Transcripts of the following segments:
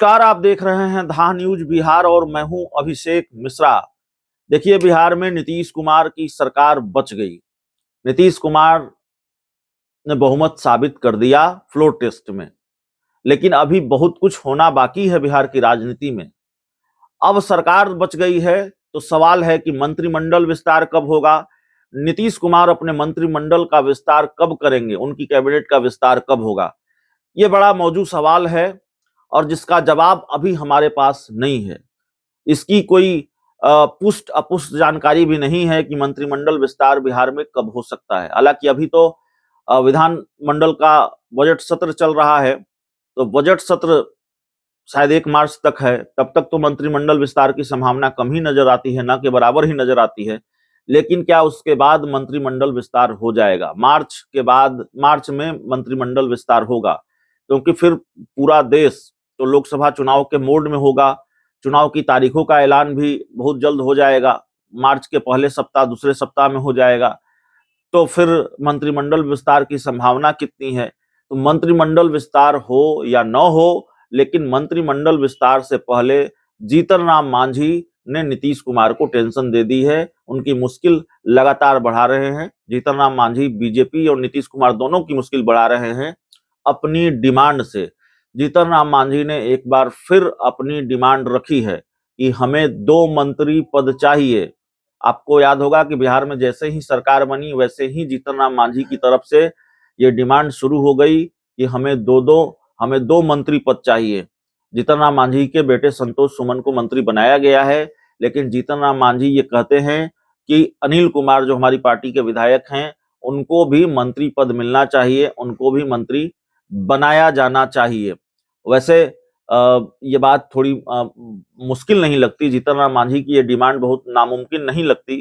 नमस्कार, आप देख रहे हैं धा न्यूज बिहार और मैं हूं अभिषेक मिश्रा। देखिए, बिहार में नीतीश कुमार की सरकार बच गई। नीतीश कुमार ने बहुमत साबित कर दिया फ्लोर टेस्ट में, लेकिन अभी बहुत कुछ होना बाकी है बिहार की राजनीति में। अब सरकार बच गई है तो सवाल है कि मंत्रिमंडल विस्तार कब होगा, नीतीश कुमार अपने मंत्रिमंडल का विस्तार कब करेंगे, उनकी कैबिनेट का विस्तार कब होगा। ये बड़ा मौजूद सवाल है और जिसका जवाब अभी हमारे पास नहीं है। इसकी कोई पुष्ट अपुष्ट जानकारी भी नहीं है कि मंत्रिमंडल विस्तार बिहार में कब हो सकता है। हालांकि अभी तो विधानमंडल का बजट सत्र चल रहा है, तो बजट सत्र शायद 1 मार्च तक है। तब तक तो मंत्रिमंडल विस्तार की संभावना कम ही नजर आती है, ना के बराबर ही नजर आती है। लेकिन क्या उसके बाद मंत्रिमंडल विस्तार हो जाएगा? मार्च के बाद, मार्च में मंत्रिमंडल विस्तार होगा, क्योंकि फिर पूरा देश तो लोकसभा चुनाव के मोड में होगा। चुनाव की तारीखों का ऐलान भी बहुत जल्द हो जाएगा, मार्च के पहले सप्ताह दूसरे सप्ताह में हो जाएगा। तो फिर मंत्रिमंडल विस्तार की संभावना कितनी है? तो मंत्रिमंडल विस्तार हो या न हो, लेकिन मंत्रिमंडल विस्तार से पहले जीतन राम मांझी ने नीतीश कुमार को टेंशन दे दी है। उनकी मुश्किल लगातार बढ़ा रहे हैं। जीतन राम मांझी बीजेपी और नीतीश कुमार दोनों की मुश्किल बढ़ा रहे हैं अपनी डिमांड से। जीतन राम मांझी ने एक बार फिर अपनी डिमांड रखी है कि हमें 2 मंत्री पद चाहिए। आपको याद होगा कि बिहार में जैसे ही सरकार बनी वैसे ही जीतन राम मांझी की तरफ से ये डिमांड शुरू हो गई कि हमें 2 मंत्री पद चाहिए। जीतन राम मांझी के बेटे संतोष सुमन को मंत्री बनाया गया है, लेकिन जीतन राम मांझी ये कहते हैं कि अनिल कुमार जो हमारी पार्टी के विधायक हैं, उनको भी मंत्री पद मिलना चाहिए, उनको भी मंत्री बनाया जाना चाहिए। वैसे ये बात थोड़ी मुश्किल नहीं लगती। जीतन राम मांझी की ये डिमांड बहुत नामुमकिन नहीं लगती,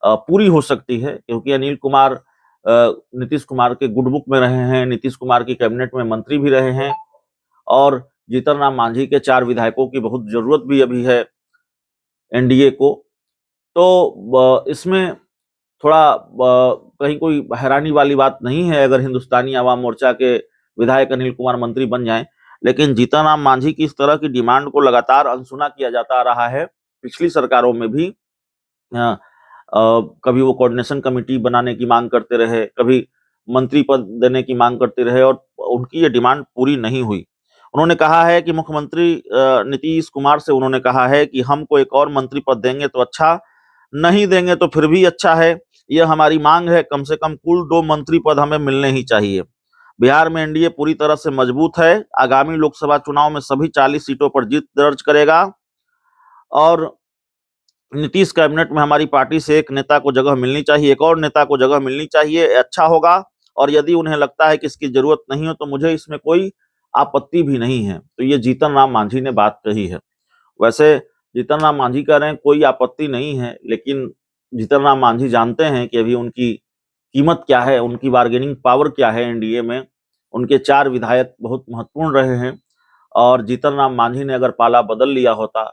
पूरी हो सकती है, क्योंकि अनिल कुमार नीतीश कुमार के गुड बुक में रहे हैं, नीतीश कुमार की कैबिनेट में मंत्री भी रहे हैं और जीतन राम मांझी के 4 विधायकों की बहुत जरूरत भी अभी है एनडीए को। तो इसमें थोड़ा कहीं कोई हैरानी वाली बात नहीं है अगर हिंदुस्तानी आवाम मोर्चा के विधायक अनिल कुमार मंत्री बन जाएं। लेकिन जीतन राम मांझी की इस तरह की डिमांड को लगातार अनसुना किया जाता रहा है। पिछली सरकारों में भी कभी वो कोऑर्डिनेशन कमेटी बनाने की मांग करते रहे, कभी मंत्री पद देने की मांग करते रहे और उनकी ये डिमांड पूरी नहीं हुई। उन्होंने कहा है कि मुख्यमंत्री नीतीश कुमार से उन्होंने कहा है कि हमको एक और मंत्री पद देंगे तो अच्छा, नहीं देंगे तो फिर भी अच्छा है। यह हमारी मांग है, कम से कम कुल 2 मंत्री पद हमें मिलने ही चाहिए। बिहार में एनडीए पूरी तरह से मजबूत है। आगामी लोकसभा चुनाव में सभी 40 सीटों पर जीत दर्ज करेगा और नीतीश कैबिनेट में हमारी पार्टी से एक नेता को जगह मिलनी चाहिए, एक और नेता को जगह मिलनी चाहिए, अच्छा होगा। और यदि उन्हें लगता है कि इसकी जरूरत नहीं हो तो मुझे इसमें कोई आपत्ति भी नहीं है। तो ये जीतन राम मांझी ने बात कही है। वैसे जीतन राम मांझी कह रहे हैं कोई आपत्ति नहीं है, लेकिन जीतन राम मांझी जानते हैं कि अभी उनकी कीमत क्या है, उनकी बार्गेनिंग पावर क्या है एनडीए में। उनके 4 विधायक बहुत महत्वपूर्ण रहे हैं और जीतन राम मांझी ने अगर पाला बदल लिया होता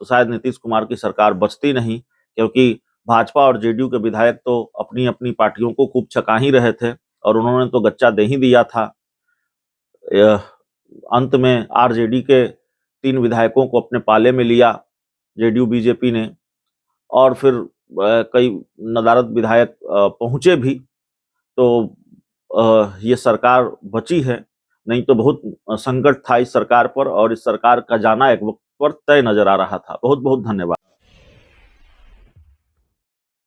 तो शायद नीतीश कुमार की सरकार बचती नहीं, क्योंकि भाजपा और जेडीयू के विधायक तो अपनी अपनी पार्टियों को खूब छका ही रहे थे और उन्होंने तो गच्चा दे ही दिया था। अंत में आरजेडी के 3 विधायकों को अपने पाले में लिया जेडीयू बीजेपी ने, और फिर कई नदारद विधायक पहुंचे भी। तो ये सरकार बची है, नहीं तो बहुत संकट था इस सरकार पर और इस सरकार का जाना एक वक्त पर तय नजर आ रहा था। बहुत बहुत धन्यवाद।